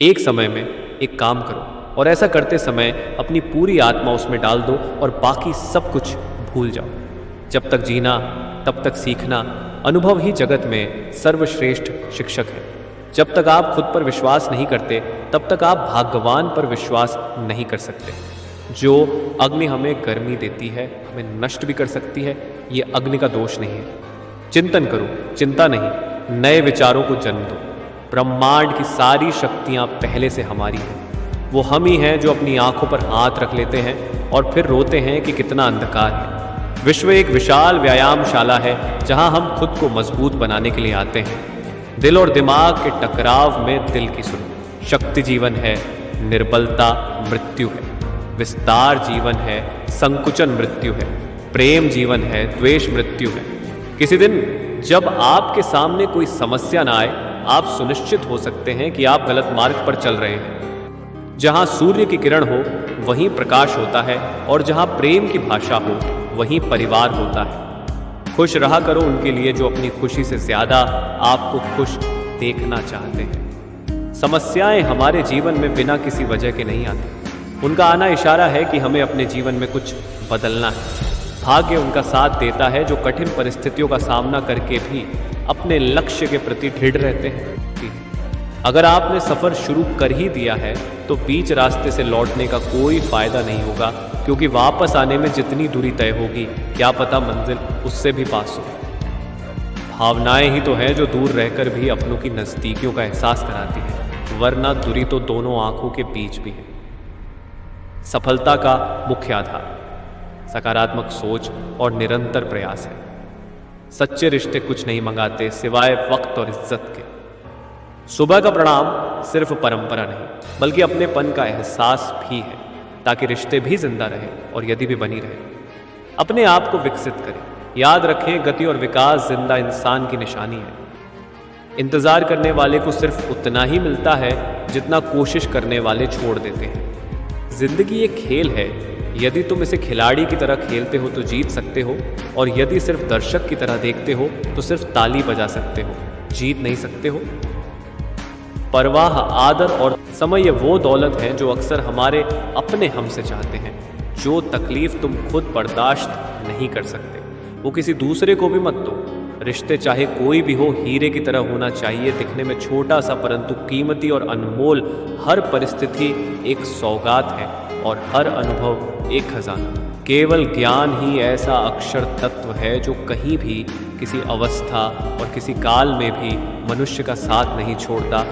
एक समय में एक काम करो और ऐसा करते समय अपनी पूरी आत्मा उसमें डाल दो और बाकी सब कुछ भूल जाओ। जब तक जीना तब तक सीखना, अनुभव ही जगत में सर्वश्रेष्ठ शिक्षक है। जब तक आप खुद पर विश्वास नहीं करते तब तक आप भाग्यवान पर विश्वास नहीं कर सकते। जो अग्नि हमें गर्मी देती है हमें नष्ट भी कर सकती है, ये अग्नि का दोष नहीं है। चिंतन करो, चिंता नहीं, नए विचारों को जन्म दो। ब्रह्मांड की सारी शक्तियां पहले से हमारी हैं। वो हम ही हैं जो अपनी आंखों पर हाथ रख लेते हैं और फिर रोते हैं कि कितना अंधकार है। विश्व एक विशाल व्यायामशाला है जहां हम खुद को मजबूत बनाने के लिए आते हैं। दिल और दिमाग के टकराव में दिल की सुनो। शक्ति जीवन है, निर्बलता मृत्यु है। विस्तार जीवन है, संकुचन मृत्यु है। प्रेम जीवन है, द्वेष मृत्यु है। किसी दिन जब आपके सामने कोई समस्या ना आए, आप सुनिश्चित हो सकते हैं कि आप गलत मार्ग पर चल रहे हैं। जहां सूर्य की किरण हो वहीं प्रकाश होता है और जहां प्रेम की भाषा हो वहीं परिवार होता है। खुश रहा करो उनके लिए जो अपनी खुशी से ज्यादा आपको खुश देखना चाहते हैं। समस्याएं हमारे जीवन में बिना किसी वजह के नहीं आती। उनका आना इशारा है कि हमें अपने जीवन में कुछ बदलना है। भाग्य उनका साथ देता है जो कठिन परिस्थितियों का सामना करके भी अपने लक्ष्य के प्रति दृढ़ रहते हैं। अगर आपने सफर शुरू कर ही दिया है तो बीच रास्ते से लौटने का कोई फायदा नहीं होगा, क्योंकि वापस आने में जितनी दूरी तय होगी क्या पता मंजिल उससे भी पास हो। भावनाएं ही तो हैं जो दूर रहकर भी अपनों की नजदीकियों का एहसास कराती है, वरना दूरी तो दोनों आंखों के बीच भी है। सफलता का मुख्य आधार सकारात्मक सोच और निरंतर प्रयास है। सच्चे रिश्ते कुछ नहीं मंगाते सिवाय वक्त और इज्जत के। सुबह का प्रणाम सिर्फ परंपरा नहीं बल्कि अपनेपन का एहसास भी है, ताकि रिश्ते भी जिंदा रहे और यदि भी बनी रहे। अपने आप को विकसित करें। याद रखें, गति और विकास जिंदा इंसान की निशानी है। इंतजार करने वाले को सिर्फ उतना ही मिलता है जितना कोशिश करने वाले छोड़ देते हैं। जिंदगी एक खेल है। यदि तुम इसे खिलाड़ी की तरह खेलते हो तो जीत सकते हो, और यदि सिर्फ दर्शक की तरह देखते हो तो सिर्फ ताली बजा सकते हो, जीत नहीं सकते हो। परवाह, आदर और समय ये वो दौलत है जो अक्सर हमारे अपने हमसे चाहते हैं। जो तकलीफ तुम खुद बर्दाश्त नहीं कर सकते वो किसी दूसरे को भी मत दो। रिश्ते चाहे कोई भी हो हीरे की तरह होना चाहिए, दिखने में छोटा सा परंतु कीमती और अनमोल। हर परिस्थिति एक सौगात है और हर अनुभव एक खजाना। केवल ज्ञान ही ऐसा अक्षर तत्व है जो कहीं भी, किसी अवस्था और किसी काल में भी मनुष्य का साथ नहीं छोड़ता।